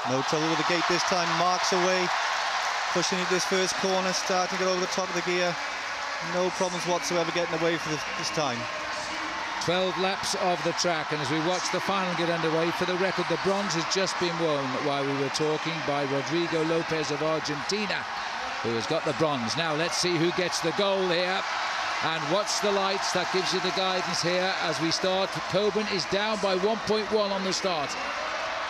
No trouble with the gate this time. Mark's away, pushing into this first corner, starting to get over the top of the gear. No problems whatsoever getting away for this time. 12 laps of the track, and as we watch the final get underway, for the record, the bronze has just been won while we were talking by Rodrigo Lopez of Argentina, who has got the bronze. Now let's see who gets the gold here, and watch the lights. That gives you the guidance here as we start. Coulbourne is down by 1.1 on the start.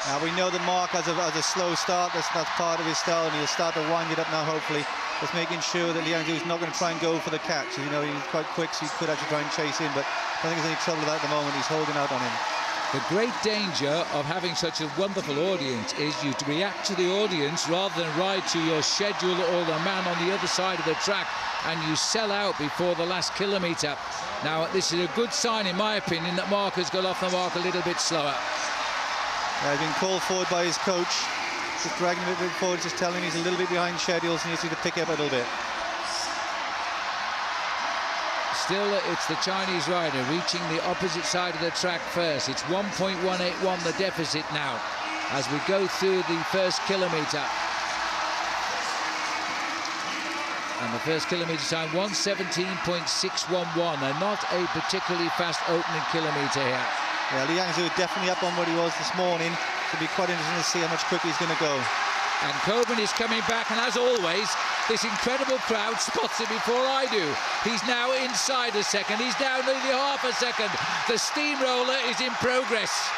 Now we know that Mark has a slow start. That's part of his style, and he'll start to wind it up now, hopefully. Just making sure that Liang is not going to try and go for the catch. You know, he's quite quick, so he could actually try and chase in, but I don't think there's any trouble with that at the moment. He's holding out on him. The great danger of having such a wonderful audience is you to react to the audience rather than ride to your schedule or the man on the other side of the track, and you sell out before the last kilometre. Now, this is a good sign, in my opinion, that Mark has got off the mark a little bit slower. He's been called forward by his coach. Just dragging him a bit forward, just telling him he's a little bit behind schedules and he needs to pick up a little bit. Still, it's the Chinese rider reaching the opposite side of the track first. It's 1.181 the deficit now as we go through the first kilometre. And the first kilometre time, 1:17.611, and not a particularly fast opening kilometre here. Yeah, Liang Zhu definitely up on what he was this morning. It'll be quite interesting to see how much quicker he's going to go. And Coulbourne is coming back, and as always, this incredible crowd spots it before I do. He's now inside a second. He's down nearly half a second. The steamroller is in progress.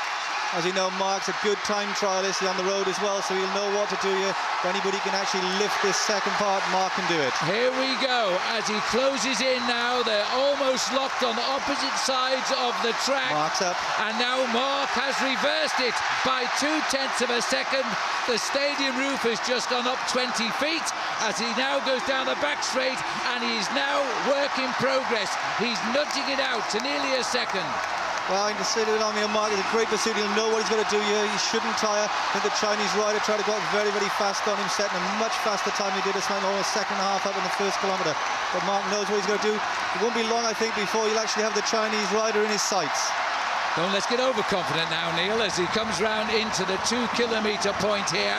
As you know, Mark's a good time trialist. He's on the road as well, so he'll know what to do here. If anybody can actually lift this second part, Mark can do it. Here we go. As he closes in now, they're almost locked on the opposite sides of the track. Mark's up. And now Mark has reversed it by 0.2 of a second. The stadium roof has just gone up 20 feet as he now goes down the back straight, and he's now work in progress. He's nudging it out to nearly a second. Well, I can see it on me. Mark is a great pursuit. He'll know what he's got to do here. He shouldn't tire. I think the Chinese rider tried to go very, very fast on him, setting a much faster time he did. It's like almost a second and a half up in the first kilometre. But Mark knows what he's going to do. It won't be long, I think, before he'll actually have the Chinese rider in his sights. Don't let's get overconfident now, Neil, as he comes round into the 2 kilometre point here.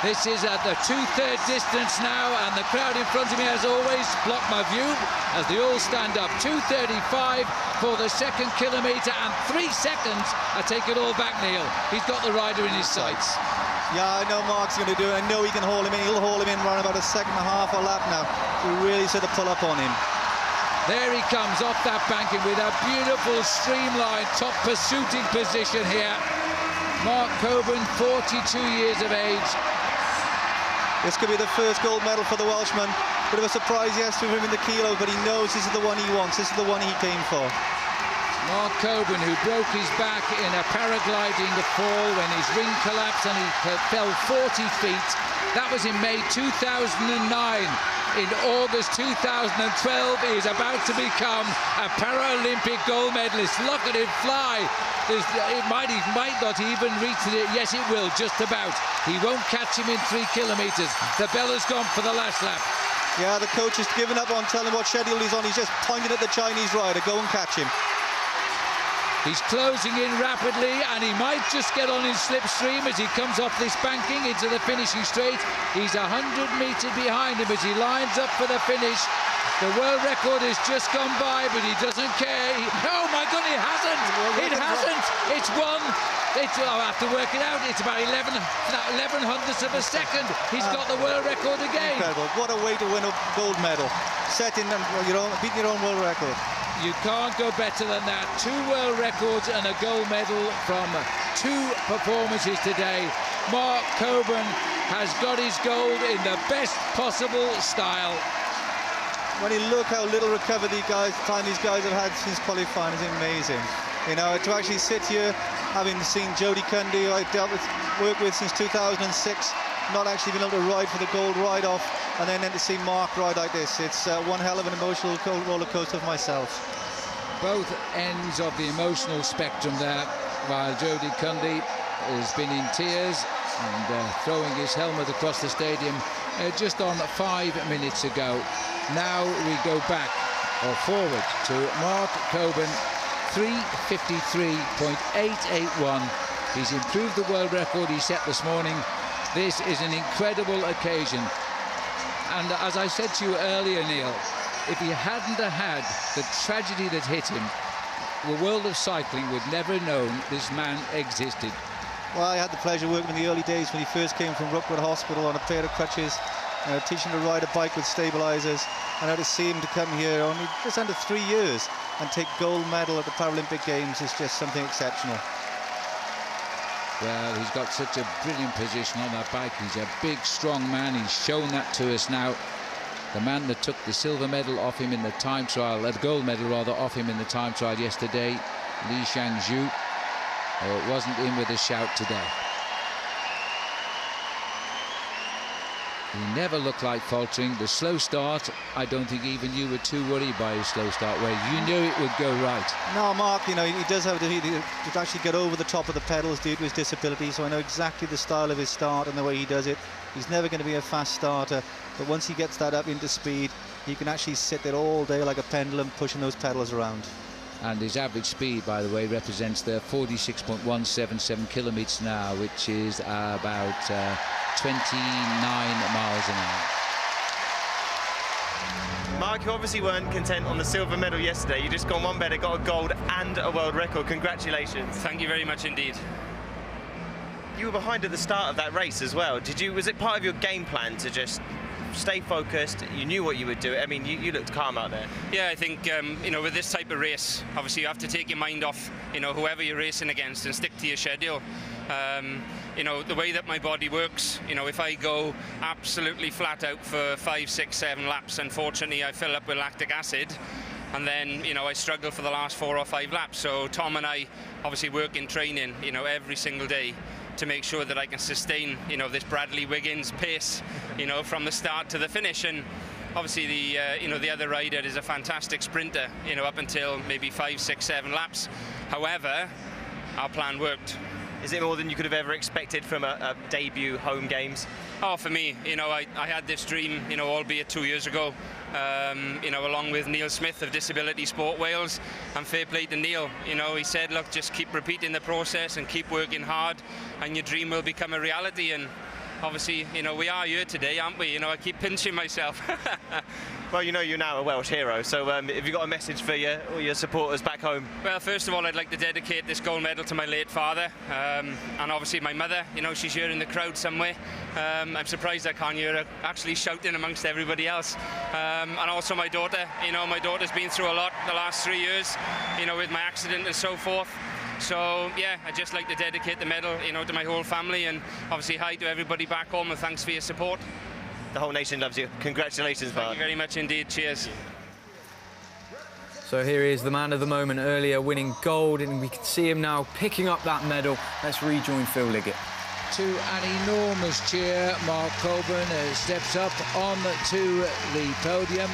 This is at the 2/3 distance now, and the crowd in front of me, as always, block my view as they all stand up. 2:35 for the second kilometre, and 3 seconds. I take it all back, Neil. He's got the rider in his sights. Yeah, I know Mark's going to do it. I know he can haul him in. He'll haul him in around about a second and a half a lap now. So we really sort of pull up on him. There he comes off that banking with a beautiful streamlined top pursuing position here. Mark Coulbourne, 42 years of age. This could be the first gold medal for the Welshman. Bit of a surprise, yes, for him in the kilo, but he knows this is the one he wants. This is the one he came for. Mark Coulbourne, who broke his back in a paragliding fall when his ring collapsed and he fell 40 feet. That was in May 2009. In August 2012, he is about to become a Paralympic gold medalist. Look at him fly. It might not even reach it. Yes, it will, just about. He won't catch him in 3 kilometres. The bell has gone for the last lap. Yeah, the coach has given up on telling what schedule he's on. He's just pointing at the Chinese rider. Go and catch him. He's closing in rapidly, and he might just get on his slipstream as he comes off this banking into the finishing straight. He's 100 metres behind him as he lines up for the finish. The world record has just gone by, but he doesn't care. Oh my God, it hasn't! It hasn't! It's won. I'll have to work it out. It's about 11 hundredths of a second. He's got the world record again. Incredible. What a way to win a gold medal. Beating your own world record. You can't go better than that. 2 world records and a gold medal from 2 performances today. Mark Coulbourne has got his gold in the best possible style. When you look how little recovery these guys have had since qualifying is amazing. You know, to actually sit here, having seen Jody Cundy, who I've worked with since 2006, not actually been able to ride for the gold ride-off, and then to see Mark ride like this, it's one hell of an emotional roller coaster for myself. Both ends of the emotional spectrum there, while Jody Cundy has been in tears and throwing his helmet across the stadium just on 5 minutes ago. Now we go back or forward to Mark Coulbourne 3:53.881. He's improved the world record he set this morning. This is an incredible occasion. And as I said to you earlier, Neil, if he hadn't have had the tragedy that hit him, the world of cycling would never have known this man existed. Well, I had the pleasure of working in the early days when he first came from Rookwood Hospital on a pair of crutches, teaching him to ride a bike with stabilizers, and how to see him to come here only just under 3 years and take gold medal at the Paralympic Games is just something exceptional. Well, he's got such a brilliant position on that bike. He's a big, strong man. He's shown that to us now. The man that took the silver medal off him in the time trial, the gold medal rather, off him in the time trial yesterday, Li Shangzhu, wasn't in with a shout today. He never looked like faltering. The slow start, I don't think even you were too worried by his slow start, where you knew it would go right. No, Mark, he does have to actually get over the top of the pedals due to his disability, so I know exactly the style of his start and the way he does it. He's never going to be a fast starter, but once he gets that up into speed, he can actually sit there all day like a pendulum, pushing those pedals around. And his average speed, by the way, represents the 46.177 kilometres an hour, which is about 29 miles an hour. Mark, you obviously weren't content on the silver medal yesterday. You just gone one better, got a gold and a world record. Congratulations. Thank you very much indeed. You were behind at the start of that race as well. Was it part of your game plan to just stay focused? You knew what you would do. I mean, you looked calm out there. Yeah, I think, with this type of race, obviously you have to take your mind off, whoever you're racing against and stick to your schedule. The way that my body works, if I go absolutely flat out for 5, 6, 7 laps, unfortunately I fill up with lactic acid, and then, I struggle for the last 4 or 5 laps. So Tom and I obviously work in training, every single day to make sure that I can sustain, this Bradley Wiggins pace, from the start to the finish. And obviously the other rider is a fantastic sprinter, up until maybe 5, 6, 7 laps. However, our plan worked. Is it more than you could have ever expected from a debut home games? Oh, for me, I had this dream, albeit 2 years ago, along with Neil Smith of Disability Sport Wales, and fair play to Neil. He said, look, just keep repeating the process and keep working hard, and your dream will become a reality. And obviously, we are here today, aren't we? I keep pinching myself. Well, you're now a Welsh hero, so have you got a message for all your supporters back home? Well, first of all, I'd like to dedicate this gold medal to my late father, and obviously my mother. She's here in the crowd somewhere. I'm surprised I can't hear her actually shouting amongst everybody else. And also my daughter. My daughter's been through a lot the last 3 years, with my accident and so forth. So, yeah, I'd just like to dedicate the medal, to my whole family, and obviously hi to everybody back home, and thanks for your support. The whole nation loves you. Congratulations, Mark. Thank you very much indeed. Cheers. So here he is, the man of the moment earlier, winning gold, and we can see him now picking up that medal. Let's rejoin Phil Liggett. To an enormous cheer, Mark Coulbourne steps up on to the podium.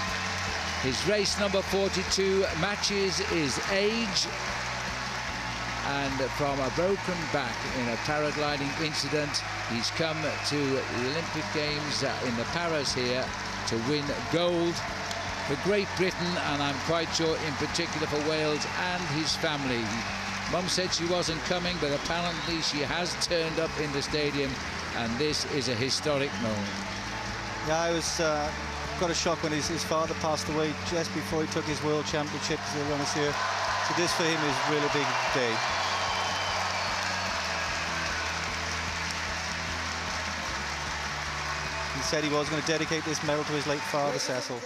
His race number 42 matches his age, and from a broken back in a paragliding incident, he's come to the Olympic Games in the Paris here to win gold for Great Britain, and I'm quite sure in particular for Wales and his family. Mum said she wasn't coming, but apparently she has turned up in the stadium, and this is a historic moment. Yeah, I was got a shock when his father passed away just before he took his World Championship to the runners here. So this for him is a really big day. He said he was going to dedicate this medal to his late father, Cecil.